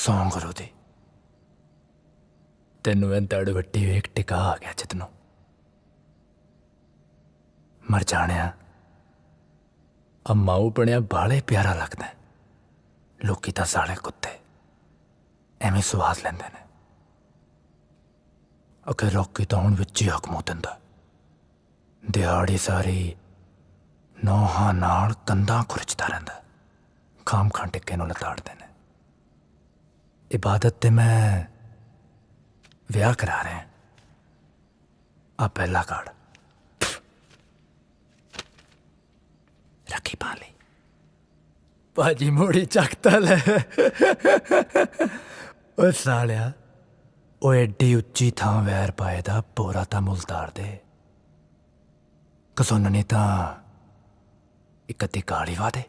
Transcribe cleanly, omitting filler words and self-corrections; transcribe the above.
सौं गुरु दी तेनू दड़ वट्टी एक टिका आ गया जितनू मर जाने माऊ बनया बाले प्यारा लगता है। लोकी तो साले कुत्ते एवें स्वाद लेंदे ने अगे लोकी तो हुण विच ही हक मुंह दिहाड़ी सारी नौहां नाल कंधां खुरचदा रहिंदा खाम खां टिक्के नूं लताड़दे ने। इबादत ते मैं विआह करा रहे हैं। आ पहला कार्ड रखी पा ली भाजी मोड़ी चकता ले ओ सालिया ओ एड्डी उच्ची थां वैर पाए दा पूरा तां मुल तार दे कसुन नहीं तां एक अद्धी गाली वा दे।